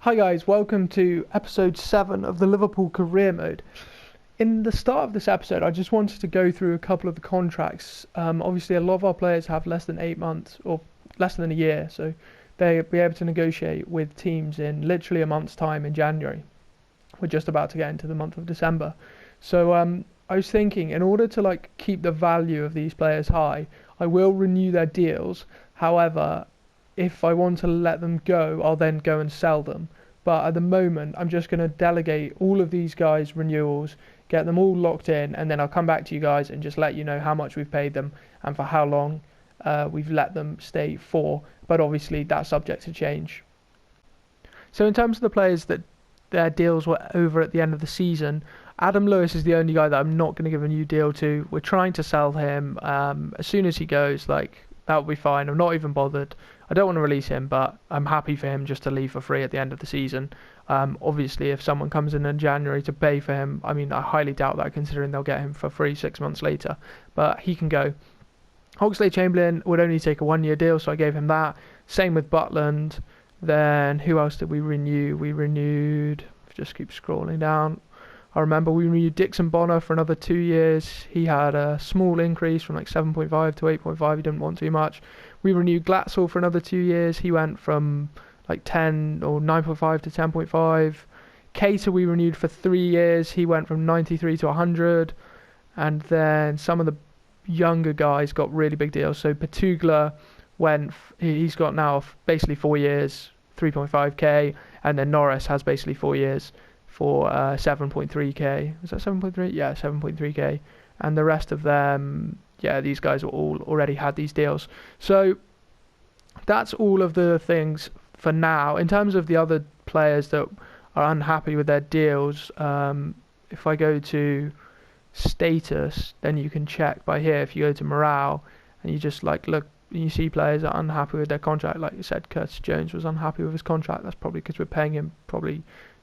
Hi guys, welcome to episode 7 of the Liverpool career mode. In the start of this episode, I just wanted to go through a couple of the contracts. Obviously, a lot of our players have less than 8 months or less than a year, so they'll be able to negotiate with teams in literally a month's time in January. We're just about to get into the month of December. So I was thinking, in order to keep the value of these players high, I will renew their deals. However, if I want to let them go, I'll then go and sell them. But at the moment, I'm just going to delegate all of these guys' renewals, get them all locked in, and then I'll come back to you guys and just let you know how much we've paid them and for how long we've let them stay for. But obviously, that's subject to change. So in terms of the players that their deals were over at the end of the season, Adam Lewis is the only guy that I'm not going to give a new deal to. We're trying to sell him. As soon as he goes, that will be fine. I'm not even bothered. I don't want to release him, but I'm happy for him just to leave for free at the end of the season. Obviously, if someone comes in January to pay for him, I highly doubt that, considering they'll get him for free 6 months later. But he can go. Oxlade-Chamberlain would only take a 1-year deal, so I gave him that. Same with Butland. Then who else did we renew? We renewed, just keep scrolling down. I remember we renewed Dixon Bonner for another 2 years. He had a small increase from 7.5 to 8.5. He didn't want too much. We renewed Glatzel for another 2 years. He went from 10 or 9.5 to 10.5. Keita we renewed for 3 years. He went from 93 to 100. And then some of the younger guys got really big deals. So Patugla he's got now basically 4 years, 3.5k, and then Norris has basically 4 years for 7.3k. Was that 7.3? Yeah, 7.3k. And the rest of them, these guys all already had these deals. So that's all of the things for now. In terms of the other players that are unhappy with their deals, if I go to status, then you can check by here. If you go to morale and you just look, and you see players are unhappy with their contract. Like you said, Curtis Jones was unhappy with his contract. That's probably because we're paying him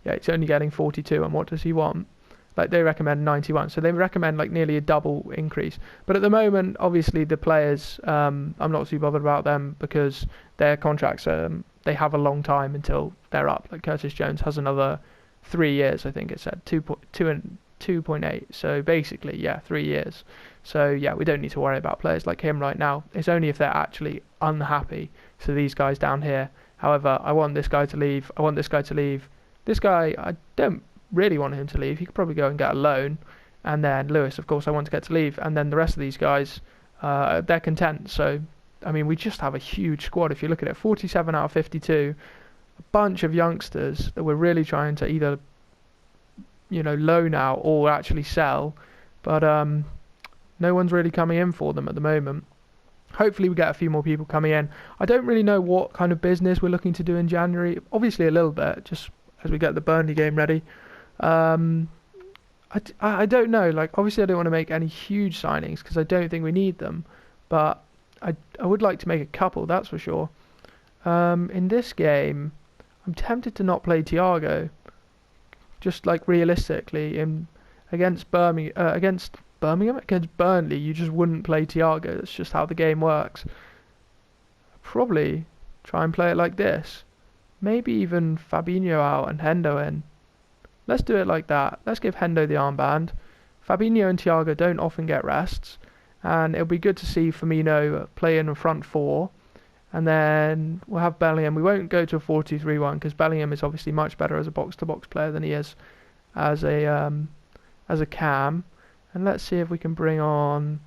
he's only getting 42, and what does he want? They recommend 91, so they recommend nearly a double increase. But at the moment, obviously the players, I'm not too bothered about them because their contracts, they have a long time until they're up. Like Curtis Jones has another 3 years, I think it said 2.8. So basically, 3 years. So we don't need to worry about players like him right now. It's only if they're actually unhappy. So these guys down here. However, I want this guy to leave. I want this guy to leave. This guy, I don't really want him to leave. He could probably go and get a loan. And then Lewis, of course, I want to get to leave. And then the rest of these guys, they're content. So, we just have a huge squad. If you look at it, 47 out of 52, a bunch of youngsters that we're really trying to either, loan out or actually sell. But no one's really coming in for them at the moment. Hopefully we get a few more people coming in. I don't really know what kind of business we're looking to do in January. Obviously a little bit, just as we get the Burnley game ready. I don't know. Obviously I don't want to make any huge signings because I don't think we need them. But I would like to make a couple, that's for sure. In this game, I'm tempted to not play Thiago. Just realistically, against Burnley, you just wouldn't play Thiago. That's just how the game works. Probably try and play it like this. Maybe even Fabinho out and Hendo in. Let's do it like that. Let's give Hendo the armband. Fabinho and Thiago don't often get rests, and it'll be good to see Firmino play in front four. And then we'll have Bellingham. We won't go to a 4-2-3-1 because Bellingham is obviously much better as a box-to-box player than he is as a cam. And let's see if we can bring on...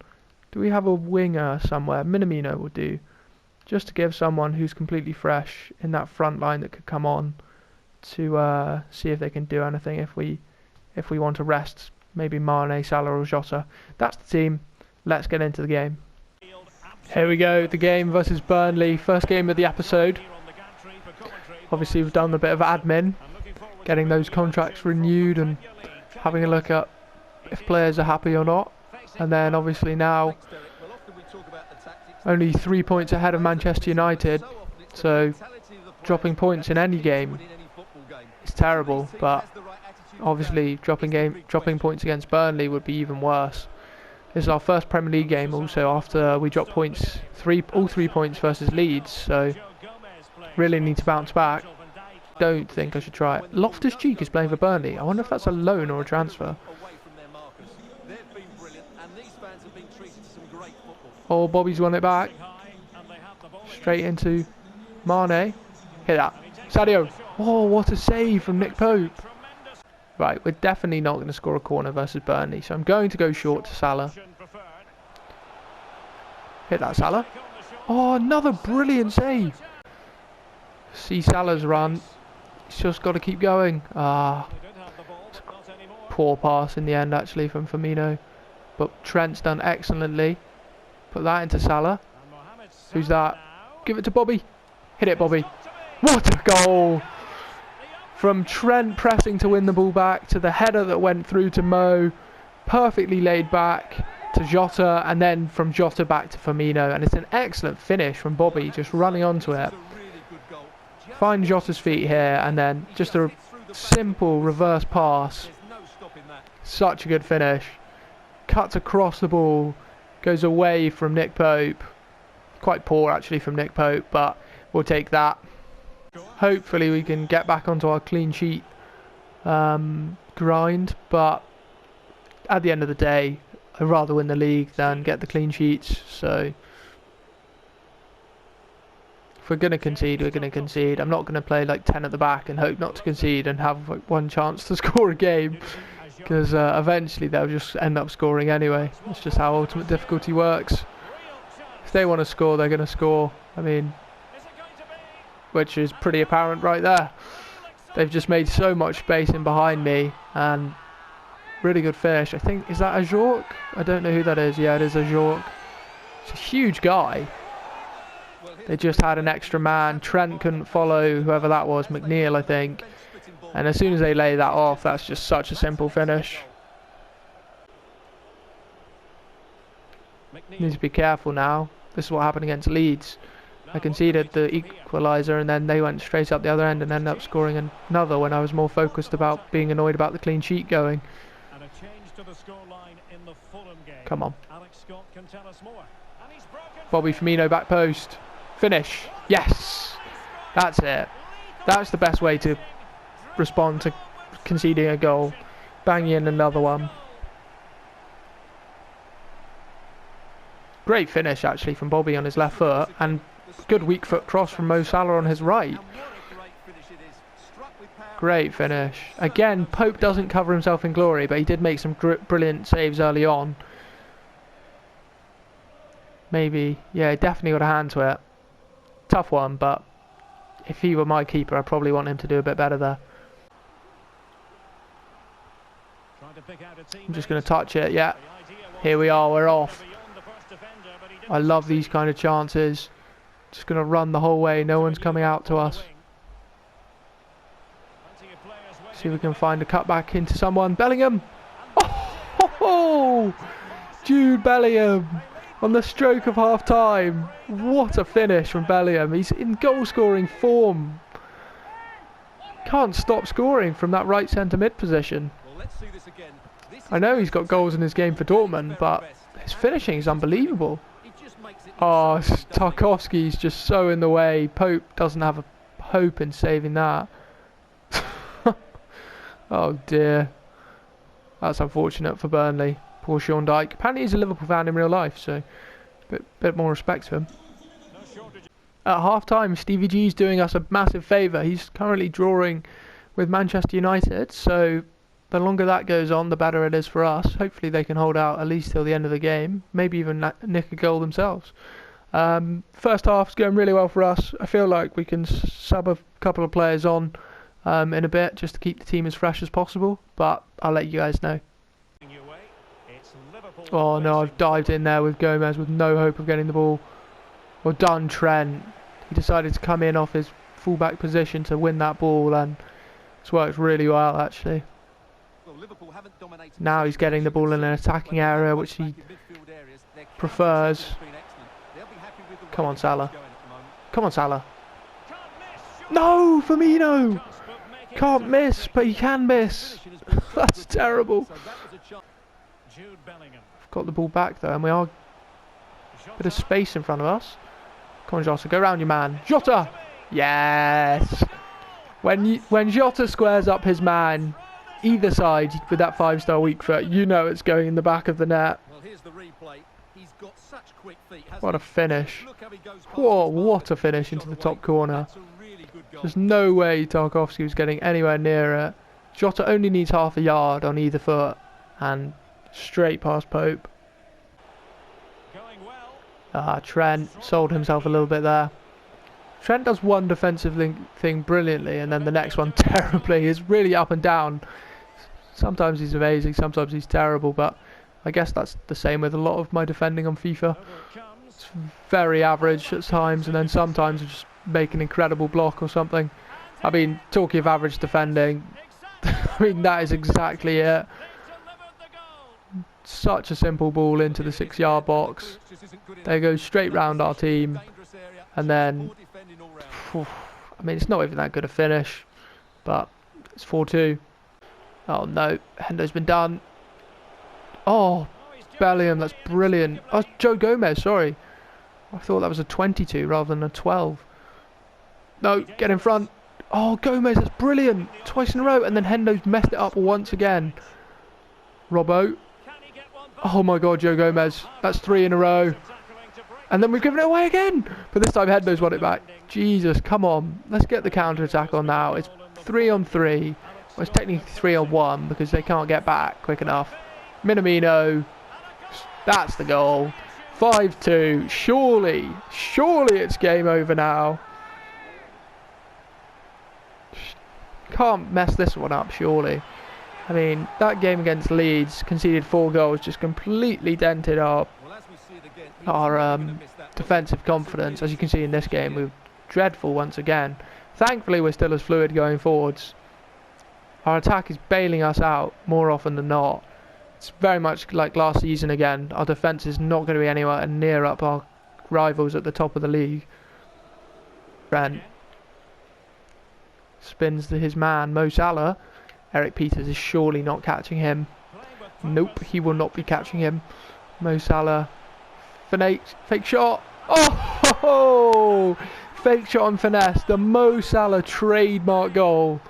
Do we have a winger somewhere? Minamino will do. Just to give someone who's completely fresh in that front line that could come on to see if they can do anything if we want to rest maybe Mane, Salah or Jota. That's the team. Let's get into the game. Here we go, the game versus Burnley. First game of the episode. Obviously we've done a bit of admin, getting those contracts renewed and having a look at if players are happy or not. And then obviously now only 3 points ahead of Manchester United, so dropping points in any game is terrible, but obviously dropping points against Burnley would be even worse. This is our first Premier League game also after we dropped all 3 points versus Leeds, so really need to bounce back. don't think I should try it. Loftus-Cheek is playing for Burnley. I wonder if that's a loan or a transfer. Oh, Bobby's won it back. Straight into Mane. Hit that. Sadio. Oh, what a save from Nick Pope. Right, we're definitely not going to score a corner versus Burnley, so I'm going to go short to Salah. Hit that, Salah. Oh, another brilliant save. See Salah's run. He's just got to keep going. Ah, poor pass in the end, actually, from Firmino. But Trent's done excellently. Put that into Salah. Who's that? Give it to Bobby. Hit it, Bobby. What a goal! From Trent pressing to win the ball back, to the header that went through to Mo. Perfectly laid back to Jota, and then from Jota back to Firmino. And it's an excellent finish from Bobby, just running onto it. Find Jota's feet here, and then just a simple reverse pass. Such a good finish. Cuts across the ball. Goes away from Nick Pope. Quite poor actually from Nick Pope, but we'll take that. Hopefully we can get back onto our clean sheet grind, but at the end of the day, I'd rather win the league than get the clean sheets. So if we're going to concede, we're going to concede. I'm not going to play like 10 at the back and hope not to concede and have like one chance to score a game, because eventually they'll just end up scoring anyway. That's just how ultimate difficulty works. If they want to score, they're going to score. I mean, which is pretty apparent right there. They've just made so much space in behind me, and really good finish. I think, is that a Jork? I don't know who that is. Yeah, it is a Jork. It's a huge guy. They just had an extra man. Trent couldn't follow whoever that was, McNeil I think. And as soon as they lay that off, that's just such a simple finish. Need to be careful now. This is what happened against Leeds. I conceded the equaliser and then they went straight up the other end and ended up scoring another when I was more focused about being annoyed about the clean sheet going. Come on. Bobby Firmino back post. Finish. Yes! That's it. That's the best way to respond to conceding a goal. Bang in another one. Great finish actually from Bobby on his left foot, and good weak foot cross from Mo Salah on his right. Great finish. Again, Pope doesn't cover himself in glory, but he did make some brilliant saves early on. Maybe, yeah, definitely got a hand to it. Tough one, but if he were my keeper, I'd probably want him to do a bit better there. I'm just going to touch it, yeah. Here we are, we're off. I love these kind of chances. Just going to run the whole way, no one's coming out to us. See if we can find a cutback into someone. Bellingham! Oh, Jude Bellingham on the stroke of half time. What a finish from Bellingham. He's in goal scoring form. Can't stop scoring from that right centre mid position. I know he's got goals in his game for Dortmund, but his finishing is unbelievable. Oh, Tarkowski's just so in the way. Pope doesn't have a hope in saving that. Oh dear. That's unfortunate for Burnley. Poor Sean Dyche. Apparently he's a Liverpool fan in real life, so bit more respect to him. At half time, Stevie G's doing us a massive favour. He's currently drawing with Manchester United, so the longer that goes on, the better it is for us. Hopefully they can hold out at least till the end of the game. Maybe even nick a goal themselves. First half's going really well for us. I feel like we can sub a couple of players on in a bit just to keep the team as fresh as possible. But I'll let you guys know. Oh no, I've dived in there with Gomez with no hope of getting the ball. Well done, Trent. He decided to come in off his fullback position to win that ball, and it's worked really well actually. Now he's getting the ball in an attacking area, which he prefers. Come on, Salah. Come on, Salah. No, Firmino! Can't miss, but he can miss. That's terrible. Got the ball back though, and we are a bit of space in front of us. Come on, Jota, go round your man. Jota! Yes! When Jota squares up his man, either side with that 5-star weak foot, you know it's going in the back of the net. Well, here's the replay. He's got such quick feet. What a finish. Whoa, what a finish into the top corner. There's no way Tarkowski was getting anywhere near it. Jota only needs half a yard on either foot and straight past Pope. Trent sold himself a little bit there. Trent does one defensive thing brilliantly and then the next one terribly. He's really up and down. Sometimes he's amazing, sometimes he's terrible, but I guess that's the same with a lot of my defending on FIFA. It's very average at times and then sometimes just make an incredible block or something. I mean, talking of average defending, I mean, that is exactly it. Such a simple ball into the 6-yard box. They go straight round our team and then, I mean, it's not even that good a finish, but it's 4-2. Oh no, Hendo's been done. Oh, Bellingham, that's brilliant. Oh, Joe Gomez, sorry. I thought that was a 22 rather than a 12. No, get in front. Oh, Gomez, that's brilliant. Twice in a row, and then Hendo's messed it up once again. Robbo. Oh my god, Joe Gomez. That's 3 in a row. And then we've given it away again. But this time Hendo's won it back. Jesus, come on. Let's get the counter-attack on now. It's 3 on 3. Well, it's technically 3 on 1 because they can't get back quick enough. Minamino. That's the goal. 5-2. Surely it's game over now. Can't mess this one up, surely. I mean, that game against Leeds, conceded 4 goals, just completely dented our defensive confidence. As you can see in this game, we were dreadful once again. Thankfully, we're still as fluid going forwards. Our attack is bailing us out more often than not. It's very much like last season again. Our defence is not going to be anywhere near up our rivals at the top of the league. Brent spins to his man, Mo Salah. Eric Peters is surely not catching him. Nope, he will not be catching him. Mo Salah. Fake shot. Oh! Fake shot and finesse. The Mo Salah trademark goal.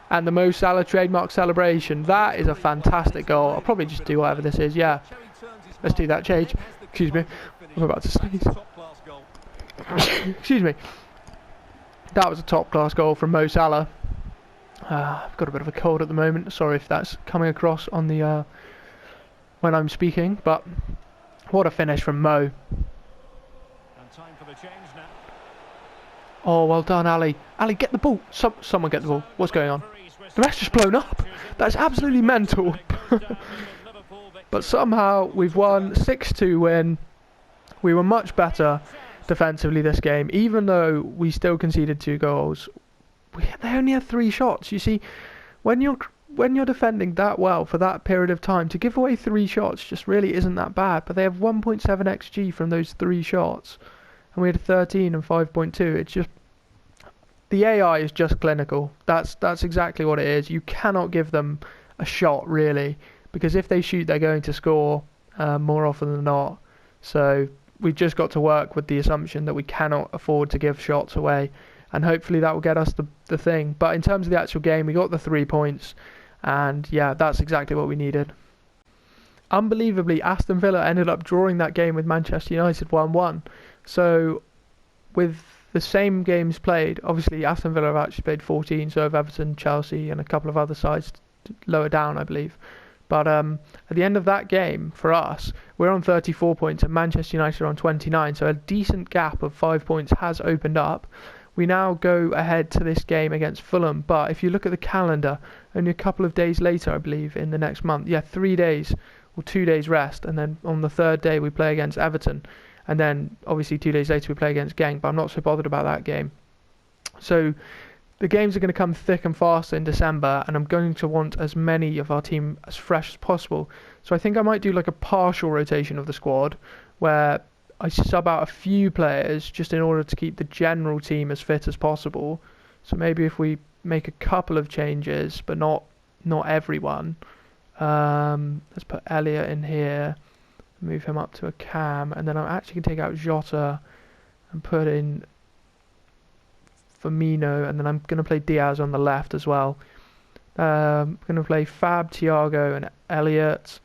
And the Mo Salah trademark celebration. That is a fantastic goal. I'll probably just do whatever this is. Yeah. Let's do that change. Excuse me. I'm about to sneeze. Excuse me. That was a top class goal from Mo Salah. I've got a bit of a cold at the moment. Sorry if that's coming across on the when I'm speaking, but what a finish from Mo. Oh, well done, Ali. Ali, get the ball. Someone get the ball. What's going on? The rest just blown up. That's absolutely mental. But somehow we've won. 6-2 win. We were much better defensively this game, even though we still conceded 2 goals. They only had 3 shots. You see, when you're defending that well for that period of time, to give away 3 shots just really isn't that bad. But they have 1.7 xG from those 3 shots, and we had 13 and 5.2. It's just, the AI is just clinical. That's exactly what it is. You cannot give them a shot really, because if they shoot, they're going to score more often than not. So we've just got to work with the assumption that we cannot afford to give shots away. And hopefully that will get us the thing. But in terms of the actual game, we got the 3 points. And yeah, that's exactly what we needed. Unbelievably, Aston Villa ended up drawing that game with Manchester United 1-1. So with the same games played, obviously Aston Villa have actually played 14. So have Everton, Chelsea and a couple of other sides lower down, I believe. But at the end of that game, for us, we're on 34 points and Manchester United are on 29. So a decent gap of 5 points has opened up. We now go ahead to this game against Fulham, but if you look at the calendar, only a couple of days later, I believe, in the next month, 3 days or 2 days rest, and then on the 3rd day we play against Everton, and then obviously 2 days later we play against Genk, but I'm not so bothered about that game. So the games are going to come thick and fast in December, and I'm going to want as many of our team as fresh as possible. So I think I might do like a partial rotation of the squad, where I sub out a few players just in order to keep the general team as fit as possible. So maybe if we make a couple of changes, but not everyone. Let's put Elliot in here, move him up to a cam, and then I'm actually going to take out Jota and put in Firmino, and then I'm going to play Diaz on the left as well. I'm going to play Fab, Thiago and Elliott.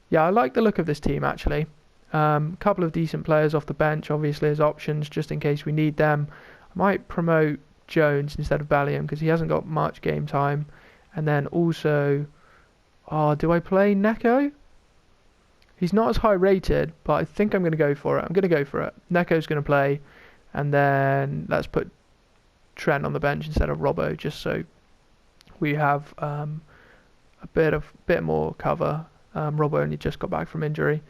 Yeah, I like the look of this team actually. Couple of decent players off the bench, obviously, as options, just in case we need them. I might promote Jones instead of Bellingham because he hasn't got much game time. And then also, do I play Neco? He's not as high rated, but I think I'm going to go for it. I'm going to go for it. Neco's going to play, and then let's put Trent on the bench instead of Robbo, just so we have a bit more cover. Robbo only just got back from injury.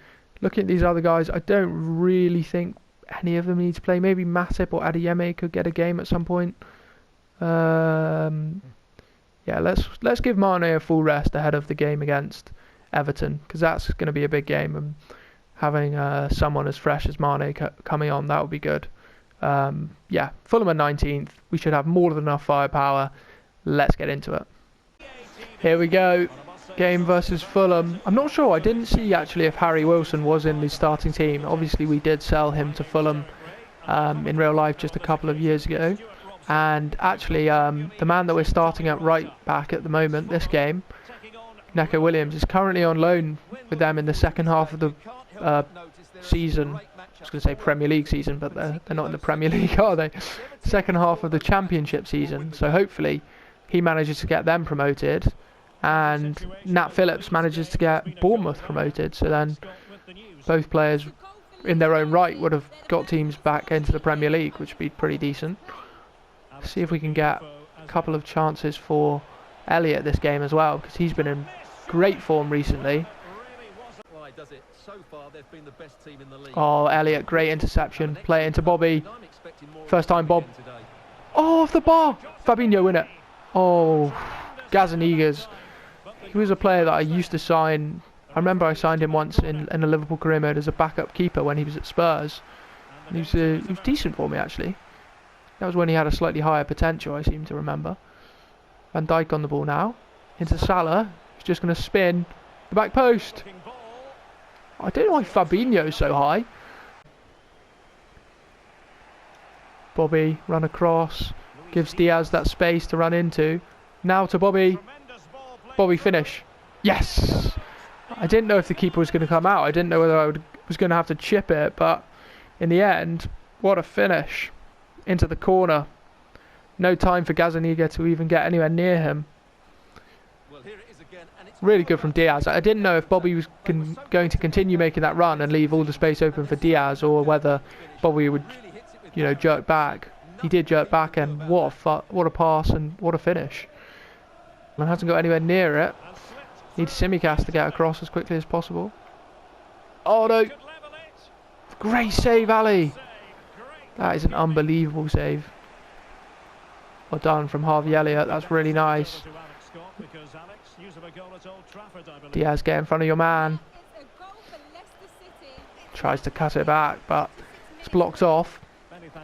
Looking at these other guys, I don't really think any of them need to play. Maybe Matip or Adeyemi could get a game at some point. Yeah, let's give Mane a full rest ahead of the game against Everton, because that's going to be a big game, and having someone as fresh as Mane coming on, that would be good. Yeah, Fulham are 19th. We should have more than enough firepower. Let's get into it. Here we go. Game versus Fulham. I'm not sure. I didn't see actually if Harry Wilson was in the starting team. Obviously, we did sell him to Fulham in real life just a couple of years ago. And actually, the man that we're starting at right back at the moment, this game, Neco Williams, is currently on loan with them in the second half of the season. I was going to say Premier League season, but they're not in the Premier League, are they? Second half of the Championship season. So hopefully he manages to get them promoted, and Nat Phillips manages to get Bournemouth promoted. So then both players in their own right would have got teams back into the Premier League, which would be pretty decent. See if we can get a couple of chances for Elliott this game as well, because he's been in great form recently. Oh, Elliott, great interception. Play it into Bobby. First time Bob. Oh, off the bar. Fabinho in it. Oh, Gazanigas. He was a player that I used to sign. I remember I signed him once in a Liverpool career mode as a backup keeper when he was at Spurs. And he was decent for me actually. That was when he had a slightly higher potential, I seem to remember. Van Dijk on the ball now. Into Salah. He's just going to spin the back post. I don't know why Fabinho's so high. Bobby, run across. Gives Diaz that space to run into. Now to Bobby. Bobby, finish. Yes! I didn't know if the keeper was going to come out. I didn't know whether I was going to have to chip it. But in the end, what a finish. Into the corner. No time for Gazaniga to even get anywhere near him. Really good from Diaz. I didn't know if Bobby was going to continue making that run and leave all the space open for Diaz, or whether Bobby would, jerk back. He did jerk back, and what a pass and what a finish. Man hasn't got anywhere near it. Needs Simicast to get across as quickly as possible. Oh no! Great save, Ali. That is an unbelievable save. Well done from Harvey Elliott. That's really nice. Diaz, get in front of your man. Tries to cut it back, but it's blocked off.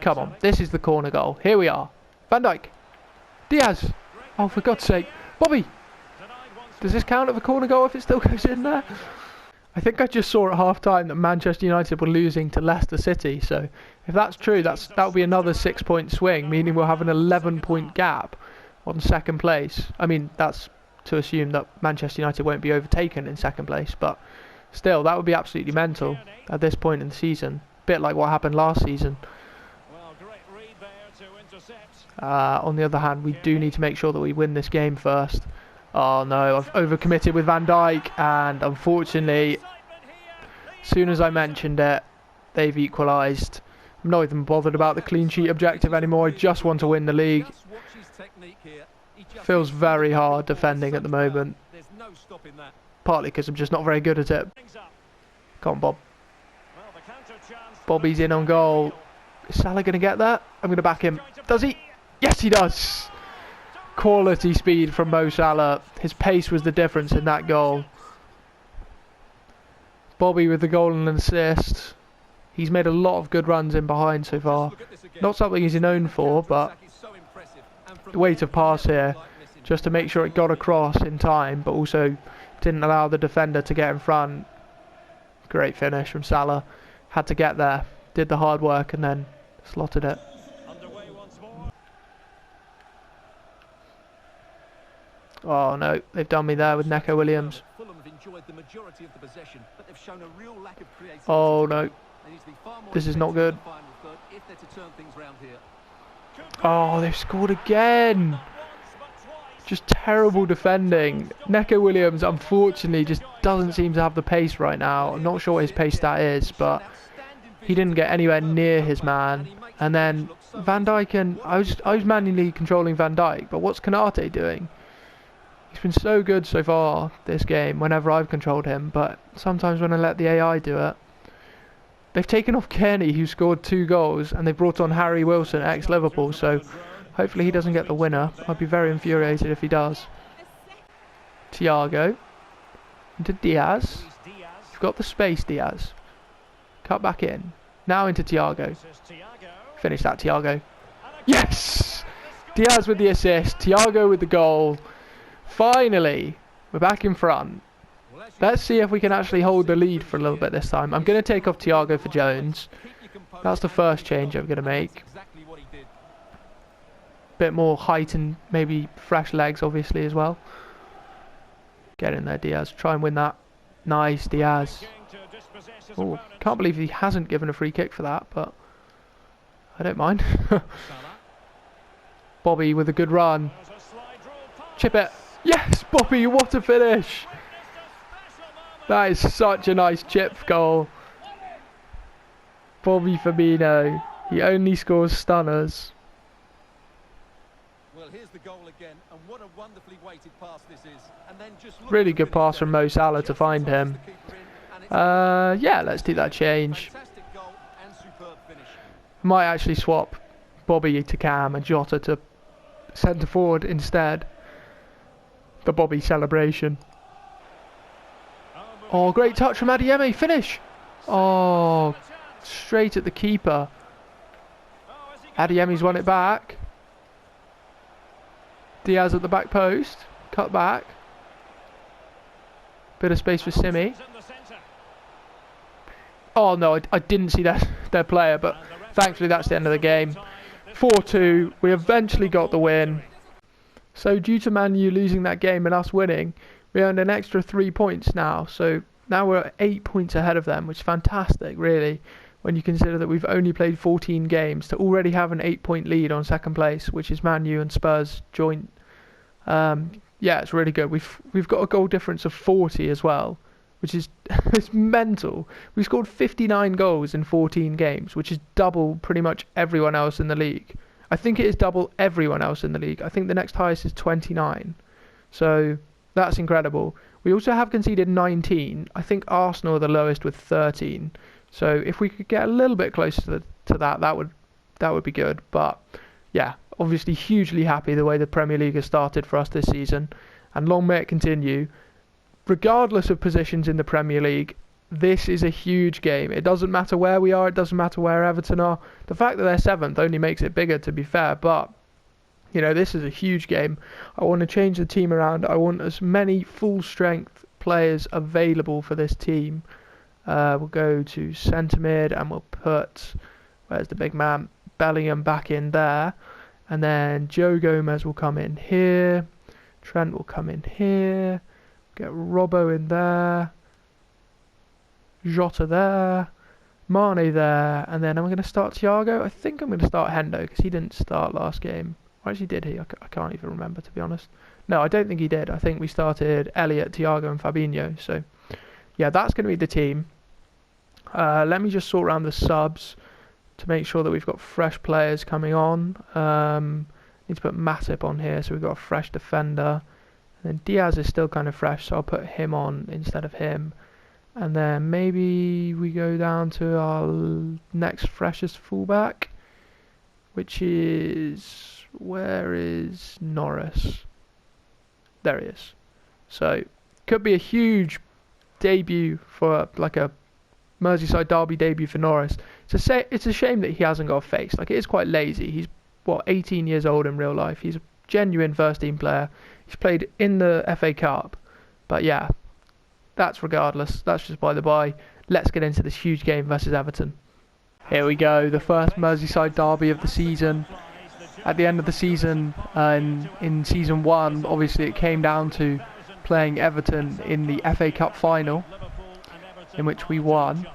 Come on, this is the corner goal. Here we are. Van Dijk. Diaz. Oh, for God's sake. Bobby. Does this count as a corner goal if it still goes in there? I think I just saw at half-time that Manchester United were losing to Leicester City. So if that's true, that will be another 6-point swing, meaning we'll have an 11-point gap on second place. I mean, that's to assume that Manchester United won't be overtaken in second place, but still, that would be absolutely mental at this point in the season. Bit like what happened last season. On the other hand, we do need to make sure that we win this game first. Oh no, I've overcommitted with Van Dijk, and unfortunately, as soon as I mentioned it, they've equalised. I'm not even bothered about the clean sheet objective anymore. I just want to win the league. Feels very hard defending at the moment. Partly because I'm just not very good at it. Come on, Bob. Bobby's in on goal. Is Salah going to get that? I'm going to back him. Does he? Yes, he does. Quality speed from Mo Salah. His pace was the difference in that goal. Bobby with the goal and assist. He's made a lot of good runs in behind so far. Not something he's known for, but the weight of pass here, just to make sure it got across in time, but also didn't allow the defender to get in front. Great finish from Salah. Had to get there, did the hard work, and then slotted it. Oh no, they've done me there with Neco Williams. Fulham have enjoyed the majority of the possession, but they've shown a real lack of creativity. Oh no, They need to be far more this is not effective good. in the final third if they're to turn things round here. Oh, they've scored again. Just terrible defending. Neco Williams, unfortunately, just doesn't seem to have the pace right now. I'm not sure what his pace stat is, but he didn't get anywhere near his man. And then Van Dijk, and I was manually controlling Van Dijk, but what's Konate doing? He's been so good so far this game whenever I've controlled him, but sometimes when I let the AI do it. They've taken off Kearney, who scored 2 goals, and they've brought on Harry Wilson, ex-Liverpool, so hopefully he doesn't get the winner. I'd be very infuriated if he does. Thiago. Into Diaz. You've got the space, Diaz. Cut back in. Now into Thiago. Finish that, Thiago. Yes! Diaz with the assist. Thiago with the goal. Finally, we're back in front. Let's see if we can actually hold the lead for a little bit this time. I'm going to take off Thiago for Jones. That's the first change I'm going to make. Bit more height and maybe fresh legs, obviously, as well. Get in there, Diaz. Try and win that. Nice, Diaz. Oh, can't believe he hasn't given a free kick for that, but I don't mind. Bobby with a good run. Chip it. Yes, Bobby, what a finish. That is such a nice chip goal. Bobby Firmino. He only scores stunners. Well, here's the goal again, and what a wonderfully weighted pass this is. And then just Really good pass from Mo Salah to find him. Yeah, let's do that change. Fantastic goal and superb finish. Might actually swap Bobby to Cam and Jota to centre forward instead. The Bobby celebration. Oh, great touch from Adeyemi. Finish. Oh, straight at the keeper. Adeyemi's won it back. Diaz at the back post. Cut back. Bit of space for Simi. Oh no, I didn't see their player, but thankfully that's the end of the game. 4-2. We eventually got the win. So due to Man U losing that game and us winning, we earned an extra 3 points now. So now we're at 8 points ahead of them, which is fantastic, really, when you consider that we've only played 14 games to already have an 8-point lead on second place, which is Man U and Spurs joint. Yeah, it's really good. We've got a goal difference of 40 as well, which is it's mental. We scored 59 goals in 14 games, which is double pretty much everyone else in the league. I think it is double everyone else in the league. I think the next highest is 29. So that's incredible. We also have conceded 19. I think Arsenal are the lowest with 13. So if we could get a little bit closer to that, that would be good. But yeah, obviously hugely happy the way the Premier League has started for us this season, and long may it continue. Regardless of positions in the Premier League, this is a huge game. It doesn't matter where we are, it doesn't matter where Everton are. The fact that they're 7th only makes it bigger, to be fair, but you know, this is a huge game. I want to change the team around. I want as many full strength players available for this team. We'll go to centre mid and we'll put, where's the big man, Bellingham back in there, and then Joe Gomez will come in here, Trent will come in here, get Robbo in there, Jota there, Mane there, and then I'm going to start Thiago. I think I'm going to start Hendo because he didn't start last game. Or actually did he? I can't even remember, to be honest. No, I don't think he did. I think we started Elliot, Thiago and Fabinho. So yeah, that's going to be the team. Let me just sort around the subs to make sure that we've got fresh players coming on. Need to put Matip on here so we've got a fresh defender. And then Diaz is still kind of fresh, so I'll put him on instead of him. And then maybe we go down to our next freshest fullback, which is, where is Norris? There he is. So could be a huge debut for like a Merseyside derby debut for Norris. It's a shame that he hasn't got a face. Like, it is quite lazy. He's 18 years old in real life. He's a genuine first team player. He's played in the FA Cup. But yeah, that's regardless. That's just by the by. Let's get into this huge game versus Everton. Here we go, the first Merseyside derby of the season. at the end of the season, in season 1, obviously it came down to playing Everton in the FA Cup final, in which we won.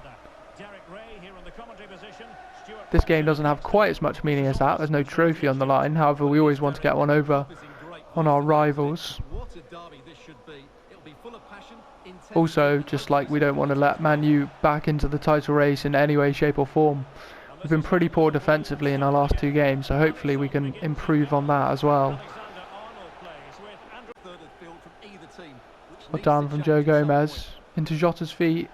This game doesn't have quite as much meaning as that. There's no trophy on the line. However, we always want to get one over on our rivals. Also, just like we don't want to let Man U back into the title race in any way, shape or form. We've been pretty poor defensively in our last 2 games, so hopefully we can improve on that as well. Well done from Joe Gomez into Jota's feet.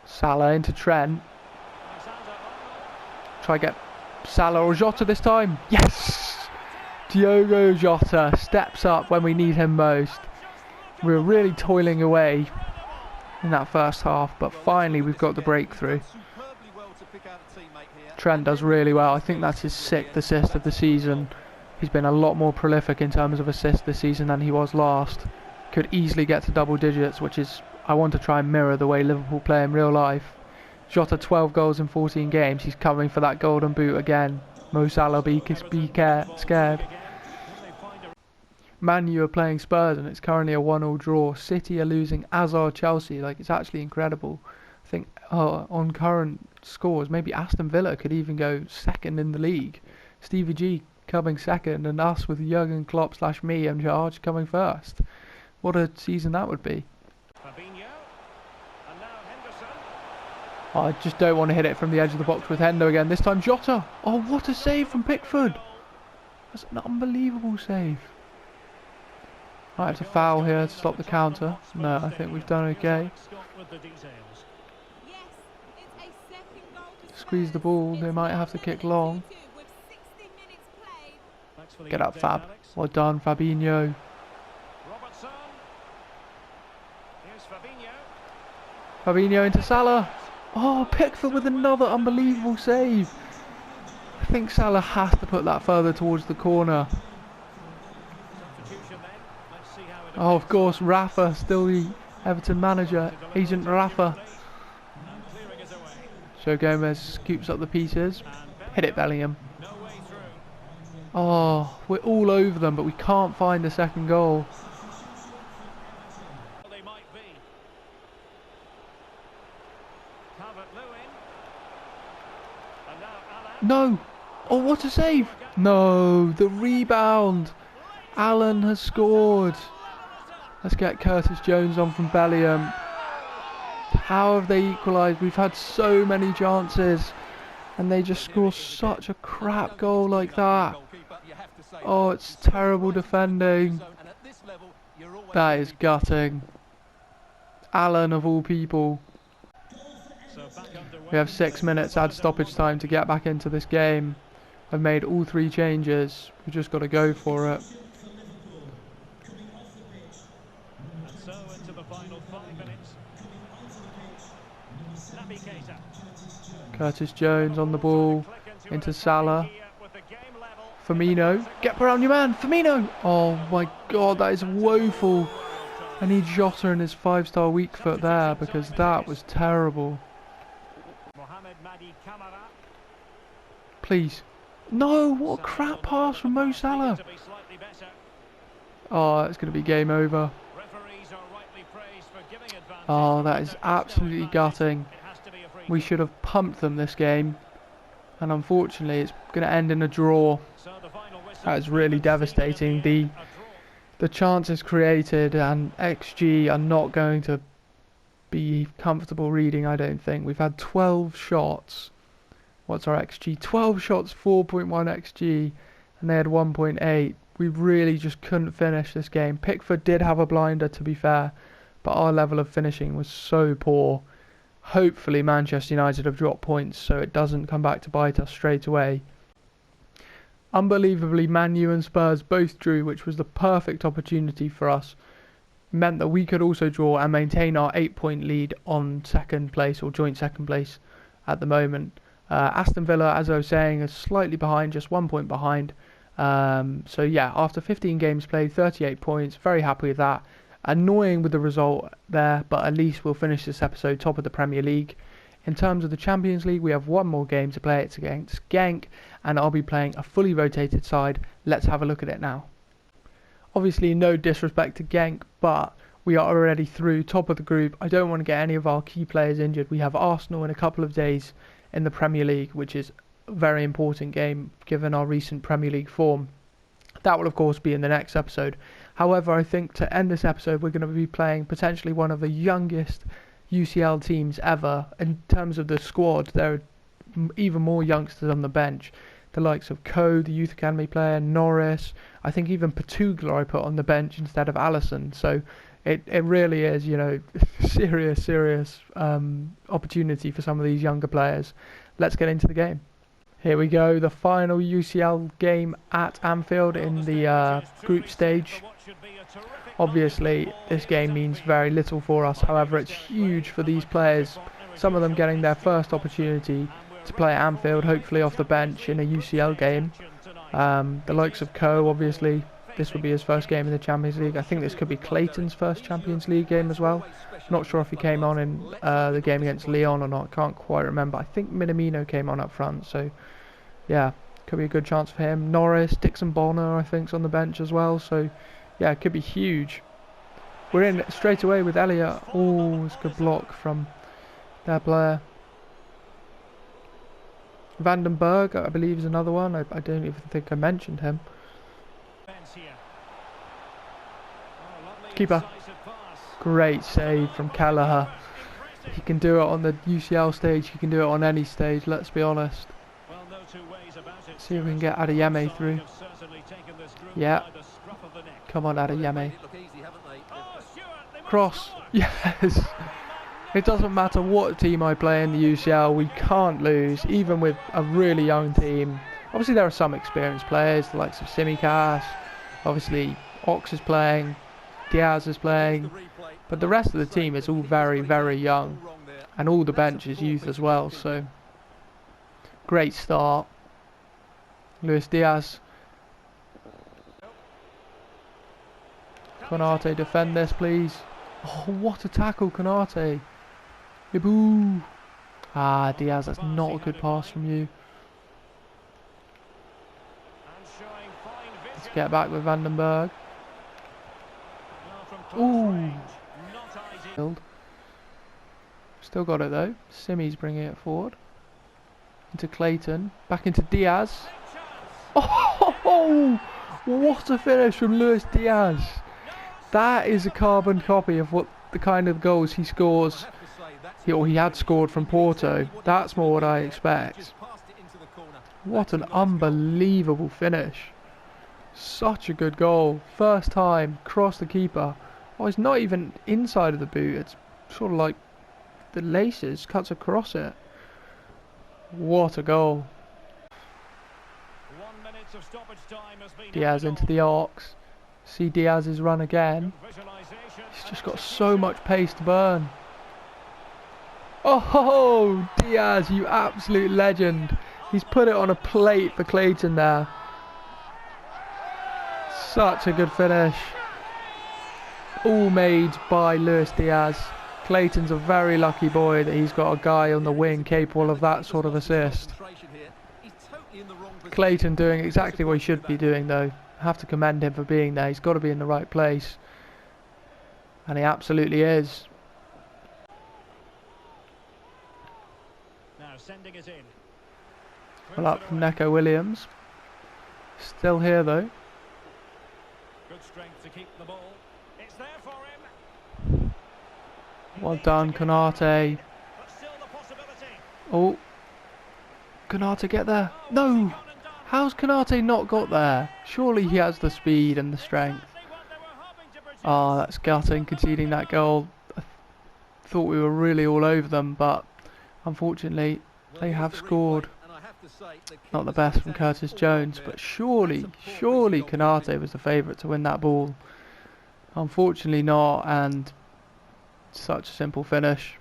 Salah into Trent. Try get Salah or Jota this time. Yes! Diogo Jota steps up when we need him most. We were really toiling away in that first half, but finally we've got the breakthrough. Trent does really well. I think that's his 6th assist of the season. He's been a lot more prolific in terms of assists this season than he was last. Could easily get to double digits, which is, I want to try and mirror the way Liverpool play in real life. Jota 12 goals in 14 games. He's coming for that golden boot again. Mo Salah be scared. Man U are playing Spurs and it's currently a 1-1 draw. City are losing, as are Chelsea. Like, it's actually incredible. I think on current scores, maybe Aston Villa could even go 2nd in the league. Stevie G coming 2nd and us with Jurgen Klopp / me in charge coming 1st. What a season that would be. Oh, I just don't want to hit it from the edge of the box with Hendo again. This time Jota. Oh, what a save from Pickford. That's an unbelievable save. Might have to foul here to stop the counter. No, I think we've done okay. Squeeze the ball. They might have to kick long. Get up, Fab. Well done, Fabinho. Fabinho into Salah. Oh, Pickford with another unbelievable save. I think Salah has to put that further towards the corner. Oh, of course, Rafa, still the Everton manager, Agent Rafa. Joe Gomez scoops up the pieces. Hit it, Bellingham. Oh, we're all over them, but we can't find the second goal. No! Oh, what a save! No, the rebound! Allen has scored. Let's get Curtis Jones on from Bellingham. How have they equalised? We've had so many chances and they just score such a crap goal like that. Oh, it's terrible defending. That is gutting. Allen of all people. We have 6 minutes add stoppage time to get back into this game. I've made all 3 changes. We've just got to go for it. Curtis Jones on the ball into Salah. Firmino, get around your man, Firmino! Oh my god, that is woeful. I need Jota and his 5-star weak foot there because that was terrible. Please. No, what a crap pass from Mo Salah. Oh, it's going to be game over. Oh, that is absolutely gutting. We should have pumped them this game. And unfortunately, it's going to end in a draw. That is really devastating. The chances created and XG are not going to be comfortable reading, I don't think. We've had 12 shots. What's our XG? 12 shots, 4.1 XG, and they had 1.8. We really just couldn't finish this game. Pickford did have a blinder, to be fair, but our level of finishing was so poor. Hopefully Manchester United have dropped points so it doesn't come back to bite us straight away. Unbelievably, Man U and Spurs both drew, which was the perfect opportunity for us. Meant that we could also draw and maintain our 8-point lead on 2nd place, or joint 2nd place at the moment. Aston Villa, as I was saying, is slightly behind, just 1 point behind. So yeah, after 15 games played, 38 points, very happy with that. Annoying with the result there, but at least we'll finish this episode top of the Premier League. In terms of the Champions League, we have one more game to play. It's against Genk, and I'll be playing a fully rotated side. Let's have a look at it now. Obviously, no disrespect to Genk, but we are already through, top of the group. I don't want to get any of our key players injured. We have Arsenal in a couple of days in the Premier League, which is a very important game given our recent Premier League form. That will, of course, be in the next episode. However, I think to end this episode, we're going to be playing potentially one of the youngest UCL teams ever. In terms of the squad, there are even more youngsters on the bench. The likes of Coe, the Youth Academy player, Norris. I think even Patugla I put on the bench instead of Allison. So it really is, you know, serious opportunity for some of these younger players. Let's get into the game. Here we go, the final UCL game at Anfield in the group stage. Obviously, this game means very little for us. However, it's huge for these players. Some of them getting their first opportunity to play at Anfield, hopefully off the bench in a UCL game. The likes of Coe, obviously, this will be his first game in the Champions League. I think this could be Clayton's first Champions League game as well. Not sure if he came on in the game against Lyon or not. Can't quite remember. I think Minamino came on up front, so yeah, could be a good chance for him. Norris, Dixon Bonner, I think, is on the bench as well. So yeah, it could be huge. We're in straight away with Elliott. Oh, it's a good block from their player. Vandenberg, I believe, is another one. I don't even think I mentioned him. Keeper. Great save from Kelleher. He can do it on the UCL stage. He can do it on any stage, let's be honest. See if we can get Adeyemi through. Yeah. Come on, Adeyemi. Cross. Yes. It doesn't matter what team I play in the UCL, we can't lose, even with a really young team. Obviously, there are some experienced players, the likes of Simicast. Obviously, Ox is playing, Diaz is playing, but the rest of the team is all very young, and all the bench is youth as well. So, great start. Luis Diaz. Konate, defend this, please. Oh, what a tackle, Konate. Ibu. Ah, Diaz, that's not a good pass from you. Let's get back with Vandenberg. Ooh. Still got it though. Simi's bringing it forward. Into Clayton. Back into Diaz. Oh, what a finish from Luis Diaz. That is a carbon copy of what the kind of goals he scores, or he had scored from Porto. That's more what I expect. What an unbelievable finish. Such a good goal. First time, cross the keeper. Oh, it's not even inside of the boot. It's sort of like the laces, cuts across it. What a goal. Diaz into the arcs. See Diaz's run again. He's just got so much pace to burn. Oh, Diaz, you absolute legend. He's put it on a plate for Clayton there. Such a good finish. All made by Luis Diaz. Clayton's a very lucky boy that he's got a guy on the wing capable of that sort of assist. Clayton doing exactly what he should be doing though. I have to commend him for being there. He's got to be in the right place. And he absolutely is. Now sending it in. Well up from Neco Williams. Still here though. Good strength to keep the ball. It's there for him. Well done, Konate. But still the possibility. Oh. Konate, get there. No! How's Konate not got there? Surely he has the speed and the strength. Oh, that's gutting, conceding that goal. I thought we were really all over them, but unfortunately they have scored. Not the best from Curtis Jones, but surely Konate was the favourite to win that ball. Unfortunately not, and such a simple finish.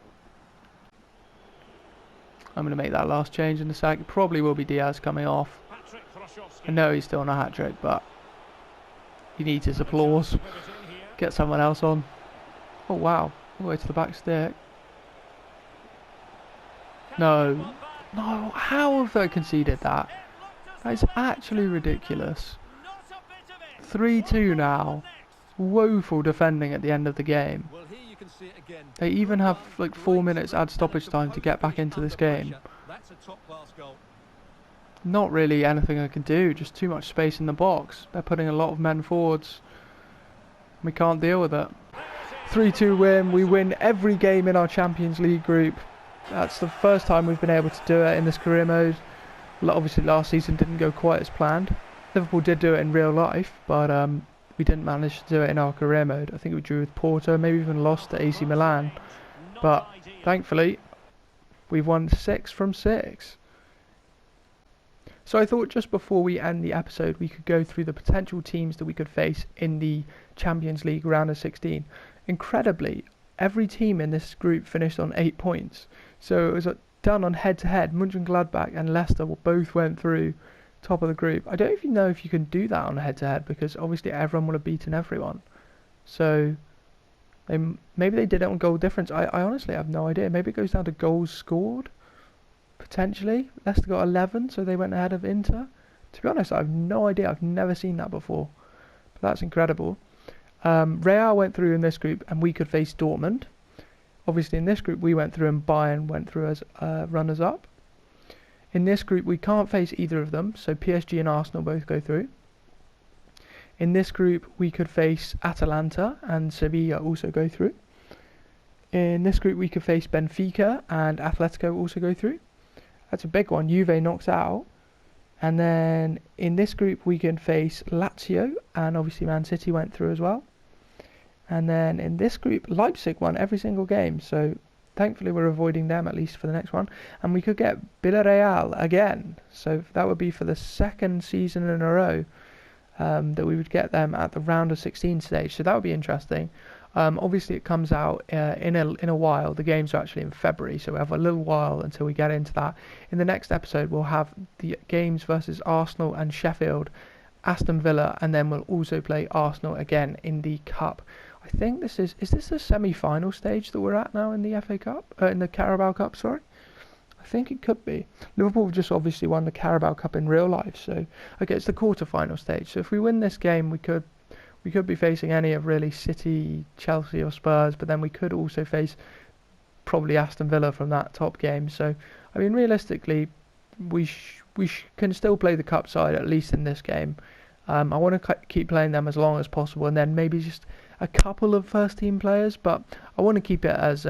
I'm going to make that last change in a sec. It probably will be Diaz coming off. I know he's still on a hat-trick, but he needs his applause. Get someone else on. Oh wow, all the way to the back stick. No. No, how have they conceded that? That is actually ridiculous. 3-2 now. Woeful defending at the end of the game. They even have like 4 minutes add stoppage time to get back into this game. Not really anything I can do, just too much space in the box. They're putting a lot of men forwards. We can't deal with it. 3-2 win. We win every game in our Champions League group. That's the first time we've been able to do it in this career mode. Obviously last season didn't go quite as planned. Liverpool did do it in real life, but we didn't manage to do it in our career mode. I think we drew with Porto, maybe even lost to AC Milan. But thankfully, we've won 6 from 6. So I thought just before we end the episode, we could go through the potential teams that we could face in the Champions League round of 16. Incredibly, every team in this group finished on 8 points. So it was done on head-to-head. Mönchengladbach and Leicester both went through top of the group. I don't even know if you can do that on head-to-head, because obviously everyone would have beaten everyone. So maybe they did it on goal difference. I honestly have no idea. Maybe it goes down to goals scored. Potentially. Leicester got 11, so they went ahead of Inter. To be honest, I have no idea. I've never seen that before. But that's incredible. Real went through in this group, and we could face Dortmund. Obviously in this group we went through, and Bayern went through as runners-up. In this group we can't face either of them, so PSG and Arsenal both go through. In this group we could face Atalanta, and Sevilla also go through. In this group we could face Benfica, and Atletico also go through. That's a big one. Juve knocks out. And then in this group we can face Lazio, and obviously Man City went through as well. And then in this group Leipzig won every single game, so thankfully we're avoiding them at least for the next one. And we could get Villarreal again, so that would be for the second season in a row that we would get them at the round of 16 stage, so that would be interesting. Obviously it comes out in a while. The games are actually in February, so we have a little while until we get into that. In the next episode we'll have the games versus Arsenal and Sheffield, Aston Villa, and then we'll also play Arsenal again in the Cup. I think this is this the semi-final stage that we're at now in the FA Cup? In the Carabao Cup, sorry. I think it could be. Liverpool have just obviously won the Carabao Cup in real life, so okay, it's the quarter-final stage. So if we win this game, we could be facing any of really City, Chelsea or Spurs, but then we could also face probably Aston Villa from that top game. So I mean, realistically, we can still play the cup side at least in this game. I want to keep playing them as long as possible, and then maybe just a couple of first team players, but I want to keep it as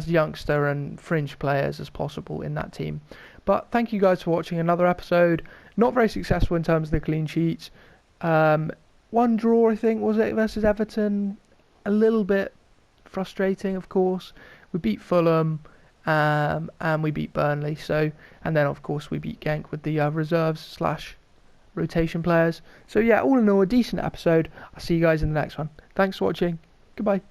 youngster and fringe players as possible in that team. But thank you guys for watching another episode. Not very successful in terms of the clean sheets. One draw, I think, was it, versus Everton. A little bit frustrating, of course. We beat Fulham, and we beat Burnley. So, and then of course we beat Genk with the reserves / rotation players. So yeah, all in all, a decent episode. I'll see you guys in the next one. Thanks for watching. Goodbye.